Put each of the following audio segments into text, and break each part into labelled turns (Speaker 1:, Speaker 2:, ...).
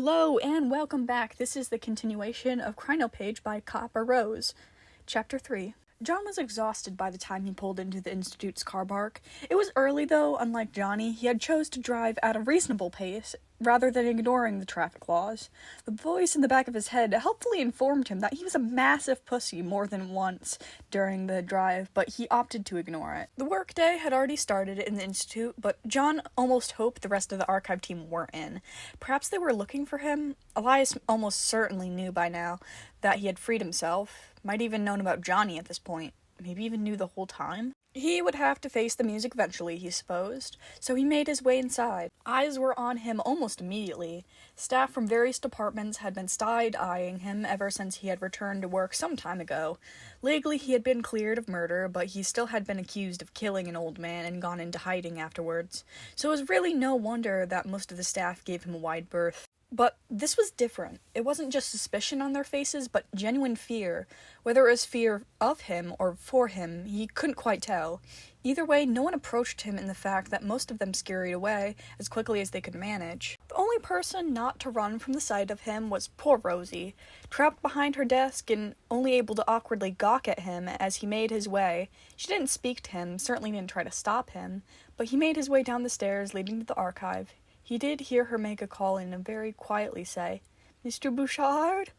Speaker 1: Hello and welcome back. This is the continuation of Craniopagus by Copper Rose, Chapter 3. John was exhausted by the time he pulled into the Institute's car park. It was early though, unlike Johnny, he had chose to drive at a reasonable pace, rather than ignoring the traffic laws. The voice in the back of his head helpfully informed him that he was a massive pussy more than once during the drive, but he opted to ignore it. The workday had already started in the Institute, but John almost hoped the rest of the archive team weren't in. Perhaps they were looking for him? Elias almost certainly knew by now that he had freed himself. Might even known about Johnny at this point. Maybe even knew the whole time. He would have to face the music eventually, he supposed, so he made his way inside. Eyes were on him almost immediately. Staff from various departments had been side-eyeing him ever since he had returned to work some time ago. Legally, he had been cleared of murder, but he still had been accused of killing an old man and gone into hiding afterwards. So it was really no wonder that most of the staff gave him a wide berth. But this was different. It wasn't just suspicion on their faces, but genuine fear. Whether it was fear of him or for him, he couldn't quite tell. Either way, no one approached him in the fact that most of them scurried away as quickly as they could manage. The only person not to run from the sight of him was poor Rosie, trapped behind her desk and only able to awkwardly gawk at him as he made his way. She didn't speak to him, certainly didn't try to stop him, but he made his way down the stairs leading to the archive. He did hear her make a call in and very quietly say, "Mr. Bouchard?"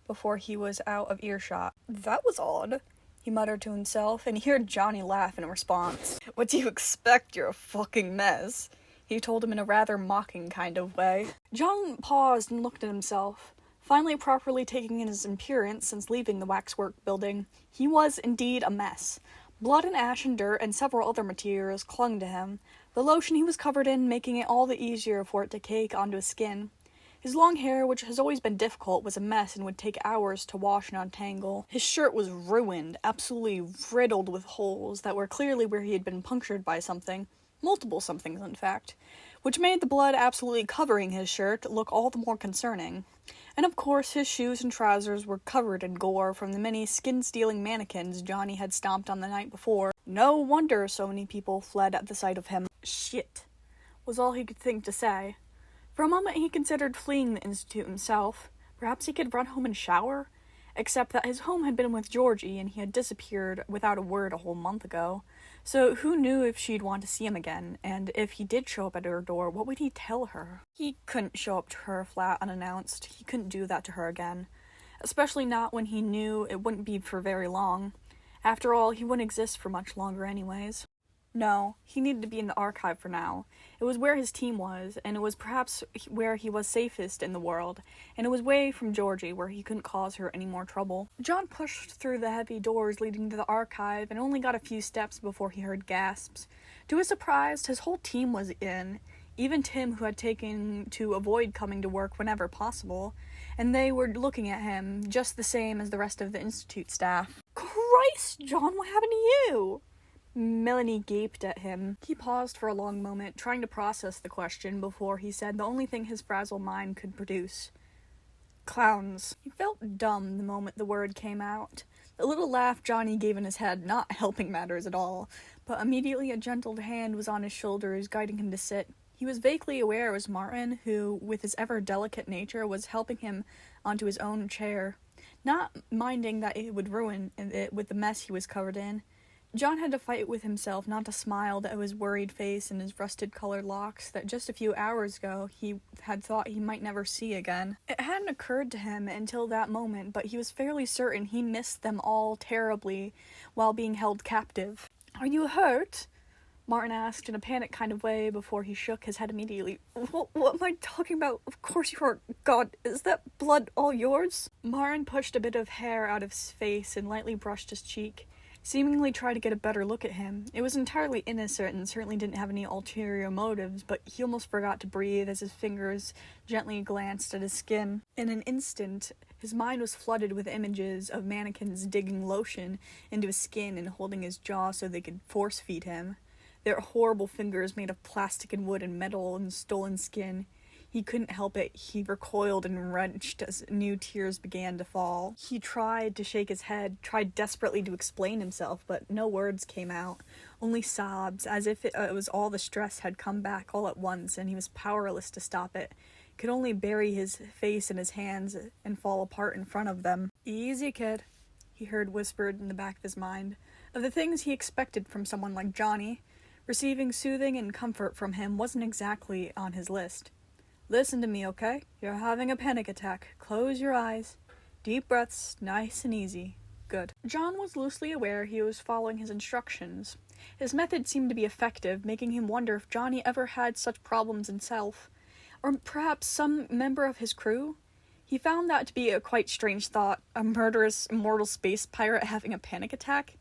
Speaker 1: before he was out of earshot. "That was odd," he muttered to himself, and he heard Johnny laugh in response. "What do you expect? You're a fucking mess," he told him in a rather mocking kind of way. John paused and looked at himself, finally properly taking in his appearance since leaving the waxwork building. He was indeed a mess. Blood and ash and dirt and several other materials clung to him, the lotion he was covered in making it all the easier for it to cake onto his skin. His long hair, which has always been difficult, was a mess and would take hours to wash and untangle. His shirt was ruined, absolutely riddled with holes that were clearly where he had been punctured by something. Multiple somethings, in fact. Which made the blood absolutely covering his shirt look all the more concerning. And of course, his shoes and trousers were covered in gore from the many skin-stealing mannequins Johnny had stomped on the night before. No wonder so many people fled at the sight of him. "Shit," was all he could think to say. For a moment he considered fleeing the Institute himself. Perhaps he could run home and shower? Except that his home had been with Georgie, and he had disappeared without a word a whole month ago. So who knew if she'd want to see him again, and if he did show up at her door, what would he tell her? He couldn't show up to her flat unannounced. He couldn't do that to her again. Especially not when he knew it wouldn't be for very long. After all, he wouldn't exist for much longer anyways. No, he needed to be in the archive for now. It was where his team was, and it was perhaps where he was safest in the world, and it was away from Georgie, where he couldn't cause her any more trouble. John pushed through the heavy doors leading to the archive, and only got a few steps before he heard gasps. To his surprise, his whole team was in, even Tim, who had taken to avoid coming to work whenever possible, and they were looking at him, just the same as the rest of the Institute staff. "Christ, John, what happened to you?" Melanie gaped at him. He paused for a long moment, trying to process the question before he said the only thing his frazzled mind could produce. "Clowns." He felt dumb the moment the word came out. The little laugh Johnny gave in his head not helping matters at all, but immediately a gentle hand was on his shoulders, guiding him to sit. He was vaguely aware it was Martin, who, with his ever-delicate nature, was helping him onto his own chair, not minding that it would ruin it with the mess he was covered in. John had to fight with himself not to smile at his worried face and his rusted-colored locks that just a few hours ago he had thought he might never see again. It hadn't occurred to him until that moment, but he was fairly certain he missed them all terribly while being held captive. "Are you hurt?" Martin asked in a panicked kind of way before he shook his head immediately. What am I talking about? Of course you are. God, is that blood all yours?" Martin pushed a bit of hair out of his face and lightly brushed his cheek, seemingly tried to get a better look at him. It was entirely innocent and certainly didn't have any ulterior motives, but he almost forgot to breathe as his fingers gently glanced at his skin. In an instant, his mind was flooded with images of mannequins digging lotion into his skin and holding his jaw so they could force-feed him. Their horrible fingers made of plastic and wood and metal and stolen skin. He couldn't help it. He recoiled and wrenched as new tears began to fall. He tried to shake his head, tried desperately to explain himself, but no words came out. Only sobs, as if it was all the stress had come back all at once, and he was powerless to stop it. could only bury his face in his hands and fall apart in front of them. "Easy, kid," he heard whispered in the back of his mind. Of the things he expected from someone like Johnny, receiving soothing and comfort from him wasn't exactly on his list. "Listen to me, okay? You're having a panic attack. Close your eyes. Deep breaths, nice and easy. Good." John was loosely aware he was following his instructions. His method seemed to be effective, making him wonder if Johnny ever had such problems himself. Or perhaps some member of his crew? He found that to be a quite strange thought, a murderous, immortal space pirate having a panic attack.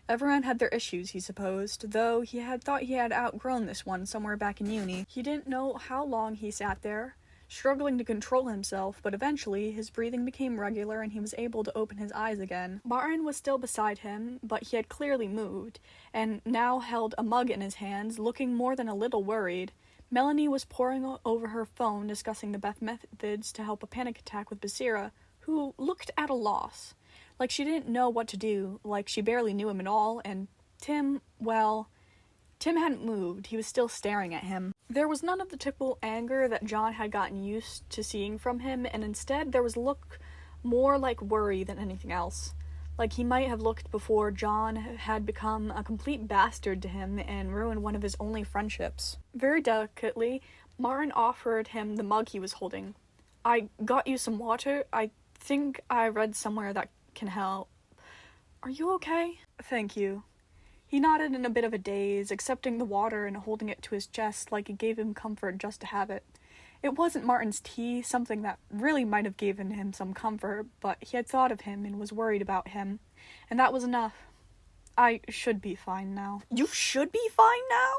Speaker 1: Everyone had their issues, he supposed, though he had thought he had outgrown this one somewhere back in uni. He didn't know how long he sat there, struggling to control himself, but eventually his breathing became regular and he was able to open his eyes again. Martin was still beside him, but he had clearly moved, and now held a mug in his hands, looking more than a little worried. Melanie was poring over her phone, discussing the best methods to help a panic attack with Basira, who looked at a loss. Like she didn't know what to do, like she barely knew him at all, and Tim hadn't moved. He was still staring at him. There was none of the typical anger that John had gotten used to seeing from him, and instead there was a look more like worry than anything else. Like he might have looked before John had become a complete bastard to him and ruined one of his only friendships. Very delicately, Martin offered him the mug he was holding. "I got you some water. I think I read somewhere that can help. Are you okay?" "Thank you." He nodded in a bit of a daze, accepting the water and holding it to his chest like it gave him comfort just to have it. It wasn't Martin's tea, something that really might have given him some comfort, but he had thought of him and was worried about him, and that was enough. "I should be fine now." "You should be fine now?"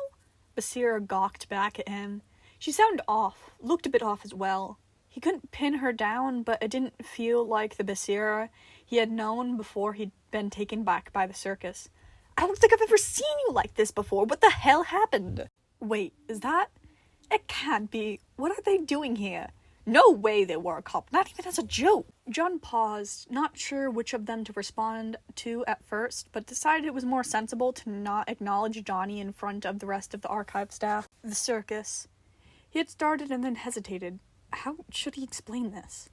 Speaker 1: Basira gawked back at him. She sounded off, looked a bit off as well. He couldn't pin her down, but it didn't feel like the Basira he had known before he'd been taken back by the circus. "I don't think I've ever seen you like this before. What the hell happened?" "Wait, is that? It can't be. What are they doing here? No way they were a cop, not even as a joke." John paused, not sure which of them to respond to at first, but decided it was more sensible to not acknowledge Johnny in front of the rest of the archive staff. The circus. He had started and then hesitated. How should he explain this?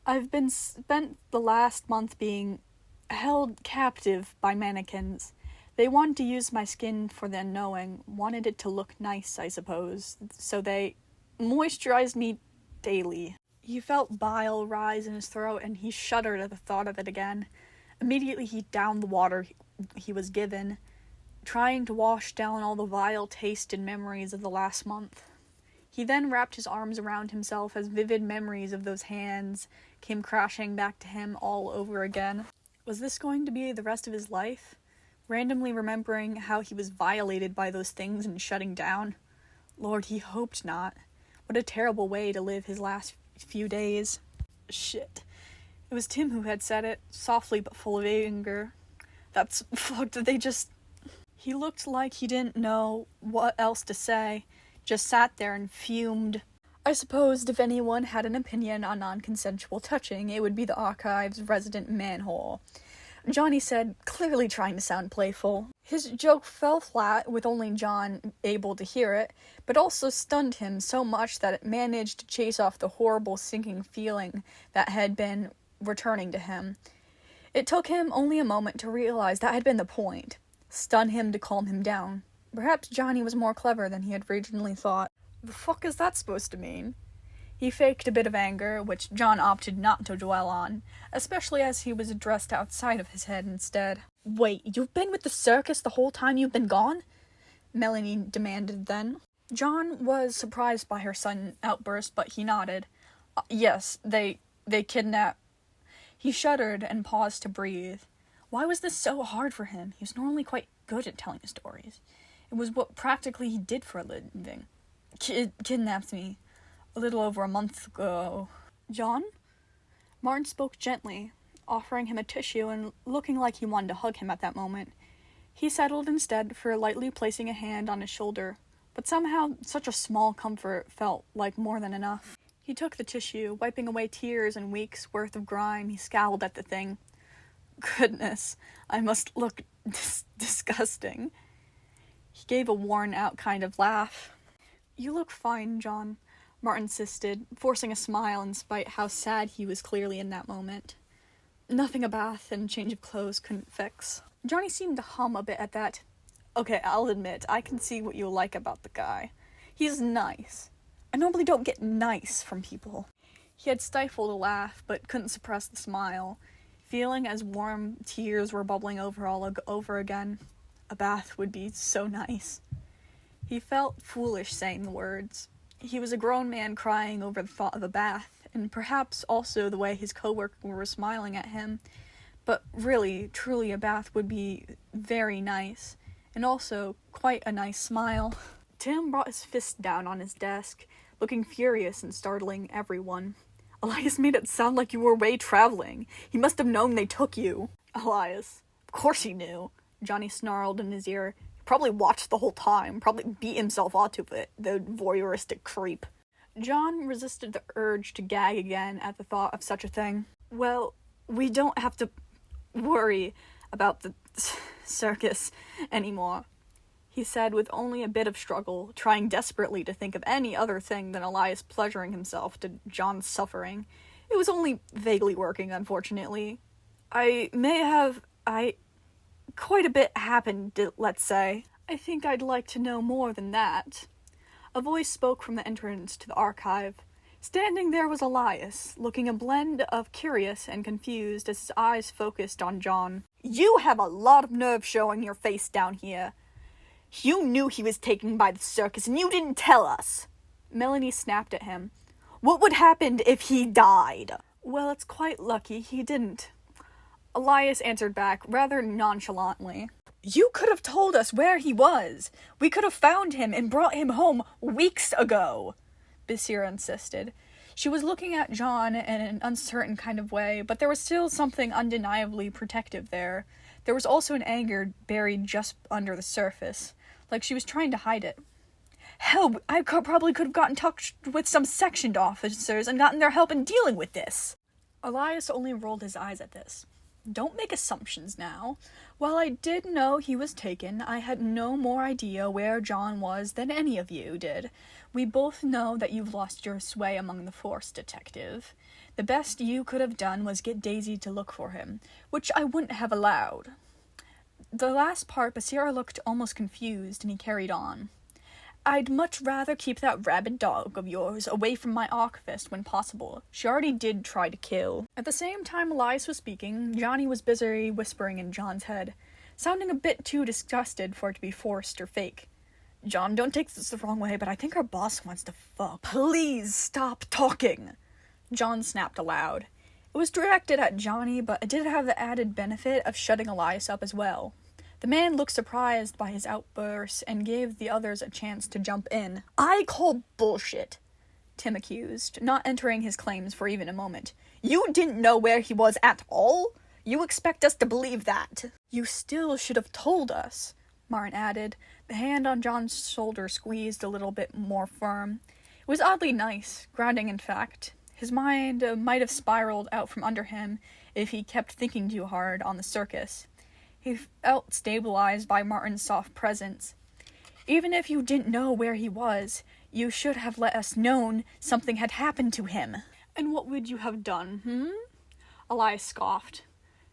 Speaker 1: "I've been spent the last month being held captive by mannequins. They wanted to use my skin for the unknowing, wanted it to look nice, I suppose, so they moisturized me daily." He felt bile rise in his throat, and he shuddered at the thought of it again. Immediately he downed the water he was given, trying to wash down all the vile taste and memories of the last month. He then wrapped his arms around himself as vivid memories of those hands came crashing back to him all over again. Was this going to be the rest of his life? Randomly remembering how he was violated by those things and shutting down? Lord, he hoped not. What a terrible way to live his last few days. Shit. It was Tim who had said it, softly but full of anger. That's fucked. He looked like he didn't know what else to say, just sat there and fumed. I supposed if anyone had an opinion on non-consensual touching, it would be the archive's resident manhole. Johnny said, clearly trying to sound playful. His joke fell flat, with only John able to hear it, but also stunned him so much that it managed to chase off the horrible sinking feeling that had been returning to him. It took him only a moment to realize that had been the point. Stun him to calm him down. Perhaps Johnny was more clever than he had originally thought. The fuck is that supposed to mean? He faked a bit of anger, which John opted not to dwell on, especially as he was addressed outside of his head instead. "Wait, you've been with the circus the whole time you've been gone?" Melanie demanded then. John was surprised by her sudden outburst, but he nodded. Yes, they kidnapped." He shuddered and paused to breathe. Why was this so hard for him? He was normally quite good at telling stories. It was what practically he did for a living. Kidnapped me. A little over a month ago." "John?" Martin spoke gently, offering him a tissue and looking like he wanted to hug him at that moment. He settled instead for lightly placing a hand on his shoulder, but somehow such a small comfort felt like more than enough. He took the tissue, wiping away tears and weeks' worth of grime. He scowled at the thing. "Goodness, I must look disgusting." He gave a worn-out kind of laugh. "You look fine, John. Martin insisted, forcing a smile in spite how sad he was clearly in that moment. Nothing a bath and change of clothes couldn't fix. Johnny seemed to hum a bit at that. Okay, I'll admit, I can see what you like about the guy. He's nice. I normally don't get nice from people. He had stifled a laugh, but couldn't suppress the smile, feeling as warm tears were bubbling over all over again. A bath would be so nice. He felt foolish saying the words. He was a grown man crying over the thought of a bath, and perhaps also the way his coworker was smiling at him. But really, truly, a bath would be very nice, and also quite a nice smile. Tim brought his fist down on his desk, looking furious and startling everyone. Elias made it sound like you were away traveling. He must have known they took you. Elias. Of course he knew. Johnny snarled in his ear. He probably watched the whole time. Probably beat himself onto it, the voyeuristic creep. John resisted the urge to gag again at the thought of such a thing. Well, we don't have to worry about the circus anymore, he said with only a bit of struggle, trying desperately to think of any other thing than Elias pleasuring himself to John's suffering. It was only vaguely working, unfortunately. Quite a bit happened, let's say. I think I'd like to know more than that. A voice spoke from the entrance to the archive. Standing there was Elias, looking a blend of curious and confused as his eyes focused on John. You have a lot of nerve showing your face down here. You knew he was taken by the circus and you didn't tell us. Melanie snapped at him. What would happen if he died? Well, it's quite lucky he didn't. Elias answered back rather nonchalantly. You could have told us where he was. We could have found him and brought him home weeks ago, Basira insisted. She was looking at John in an uncertain kind of way, but there was still something undeniably protective there. There was also an anger buried just under the surface, like she was trying to hide it. Hell, I probably could have gotten in touch with some sectioned officers and gotten their help in dealing with this. Elias only rolled his eyes at this. Don't make assumptions now. While I did know he was taken, I had no more idea where John was than any of you did. We both know that you've lost your sway among the force, Detective. The best you could have done was get Daisy to look for him, which I wouldn't have allowed. The last part, Basira looked almost confused, and he carried on. I'd much rather keep that rabid dog of yours away from my archivist when possible. She already did try to kill. At the same time Elias was speaking, Johnny was busy whispering in John's head, sounding a bit too disgusted for it to be forced or fake. John, don't take this the wrong way, but I think our boss wants to fuck. Please stop talking! John snapped aloud. It was directed at Johnny, but it did have the added benefit of shutting Elias up as well. The man looked surprised by his outburst and gave the others a chance to jump in. I call bullshit, Tim accused, not entering his claims for even a moment. You didn't know where he was at all? You expect us to believe that? You still should have told us, Martin added, the hand on John's shoulder squeezed a little bit more firm. It was oddly nice, grounding in fact. His mind might have spiraled out from under him if he kept thinking too hard on the circus. He felt stabilized by Martin's soft presence. Even if you didn't know where he was, you should have let us known something had happened to him. And what would you have done, Elias scoffed.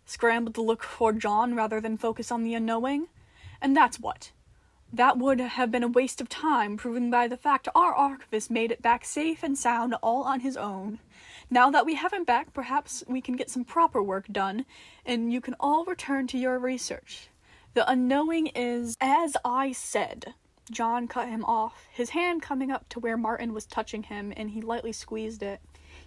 Speaker 1: Scrambled to look for John rather than focus on the unknowing? And that's what. That would have been a waste of time, proven by the fact our archivist made it back safe and sound all on his own. Now that we have him back, perhaps we can get some proper work done, and you can all return to your research. The unknowing is, as I said. John cut him off, his hand coming up to where Martin was touching him, and he lightly squeezed it.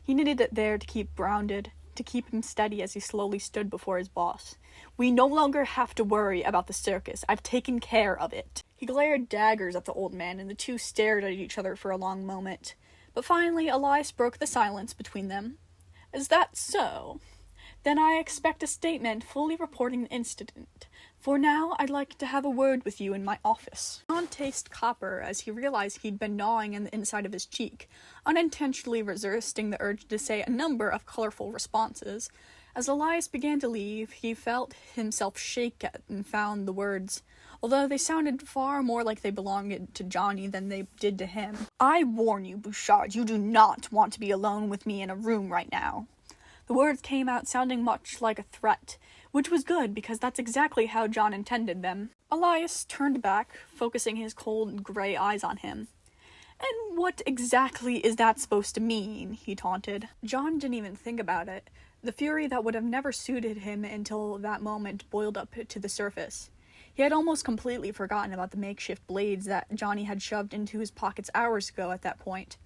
Speaker 1: He needed it there to keep grounded, to keep him steady as he slowly stood before his boss. We no longer have to worry about the circus. I've taken care of it. He glared daggers at the old man, and the two stared at each other for a long moment. But finally, Elias broke the silence between them. Is that so? Then I expect a statement fully reporting the incident. For now, I'd like to have a word with you in my office. John tasted copper as he realized he'd been gnawing in the inside of his cheek, unintentionally resisting the urge to say a number of colorful responses. As Elias began to leave, he felt himself shake and found the words, although they sounded far more like they belonged to Johnny than they did to him. "I warn you, Bouchard, you do not want to be alone with me in a room right now." The words came out sounding much like a threat, which was good because that's exactly how John intended them. Elias turned back, focusing his cold gray eyes on him. "And what exactly is that supposed to mean?" he taunted. John didn't even think about it. The fury that would have never suited him until that moment boiled up to the surface. He had almost completely forgotten about the makeshift blades that Johnny had shoved into his pockets hours ago at that point,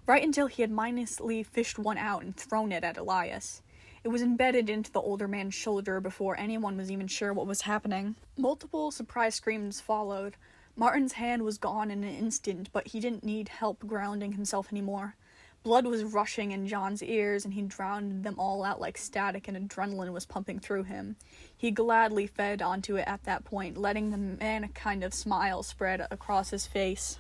Speaker 1: right until he had mindlessly fished one out and thrown it at Elias. It was embedded into the older man's shoulder before anyone was even sure what was happening. Multiple surprise screams followed. Martin's hand was gone in an instant, but he didn't need help grounding himself anymore. Blood was rushing in John's ears, and he drowned them all out like static, and adrenaline was pumping through him. He gladly fed onto it at that point, letting the man a kind of smile spread across his face.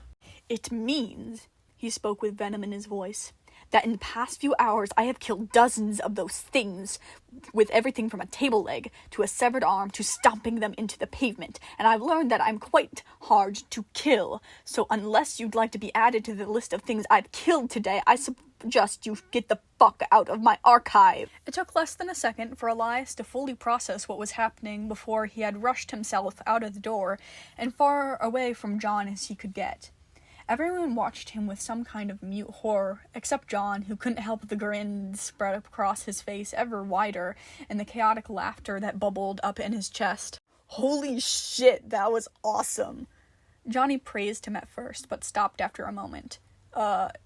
Speaker 1: "It means," he spoke with venom in his voice, "that in the past few hours I have killed dozens of those things, with everything from a table leg to a severed arm to stomping them into the pavement, and I've learned that I'm quite hard to kill, so unless you'd like to be added to the list of things I've killed today, I suggest you get the fuck out of my archive." It took less than a second for Elias to fully process what was happening before he had rushed himself out of the door and far away from John as he could get. Everyone watched him with some kind of mute horror, except John, who couldn't help the grin spread across his face ever wider and the chaotic laughter that bubbled up in his chest. "Holy shit, that was awesome!" Johnny praised him at first, but stopped after a moment.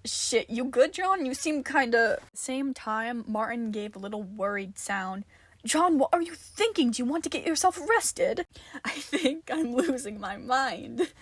Speaker 1: Shit, you good, John? You seem kinda..." Same time, Martin gave a little worried sound. "John, what are you thinking? Do you want to get yourself arrested?" "I think I'm losing my mind,"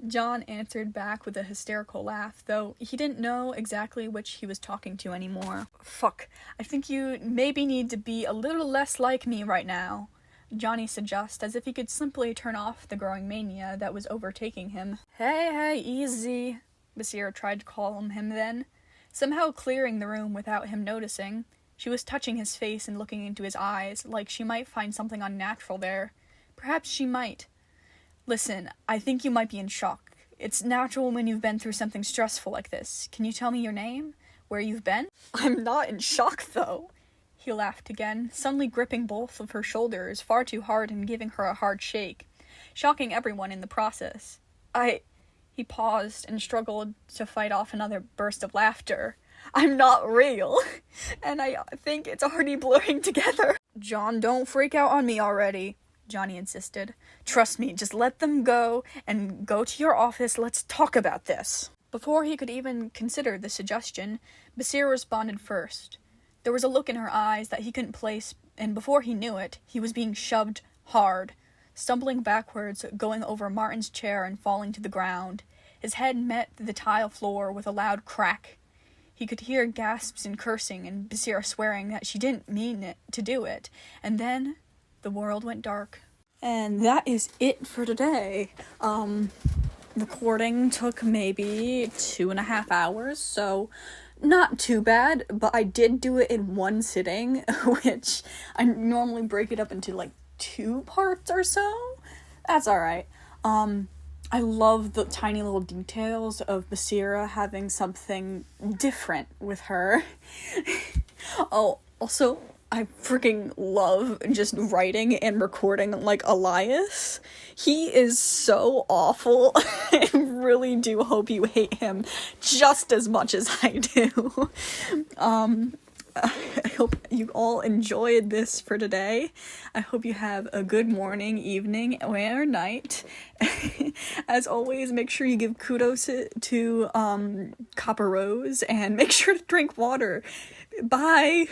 Speaker 1: John answered back with a hysterical laugh, though he didn't know exactly which he was talking to anymore. "Fuck, I think you maybe need to be a little less like me right now," Johnny suggested, as if he could simply turn off the growing mania that was overtaking him. Hey, easy," Basira tried to calm him then, somehow clearing the room without him noticing. She was touching his face and looking into his eyes, like she might find something unnatural there. Perhaps she might. "Listen, I think you might be in shock. It's natural when you've been through something stressful like this. Can you tell me your name? Where you've been?" "I'm not in shock, though." He laughed again, suddenly gripping both of her shoulders far too hard and giving her a hard shake, shocking everyone in the process. He paused and struggled to fight off another burst of laughter. "I'm not real, and I think it's already blurring together." "John, don't freak out on me already," Johnny insisted. "Trust me, just let them go and go to your office. Let's talk about this." Before he could even consider the suggestion, Basir responded first. There was a look in her eyes that he couldn't place, and before he knew it, he was being shoved hard, stumbling backwards, going over Martin's chair and falling to the ground. His head met the tile floor with a loud crack. He could hear gasps and cursing, and Basira swearing that she didn't mean it to do it. And then the world went dark. And that is it for today. Recording took maybe 2.5 hours, so not too bad, but I did do it in one sitting, which I normally break it up into like 2 parts or so. That's alright. I love the tiny little details of Basira having something different with her. Oh, also, I freaking love just writing and recording like Elias. He is so awful. I really do hope you hate him just as much as I do. I hope you all enjoyed this for today. I hope you have a good morning, evening, or night. As always, make sure you give kudos to Copper Rose, and make sure to drink water. Bye!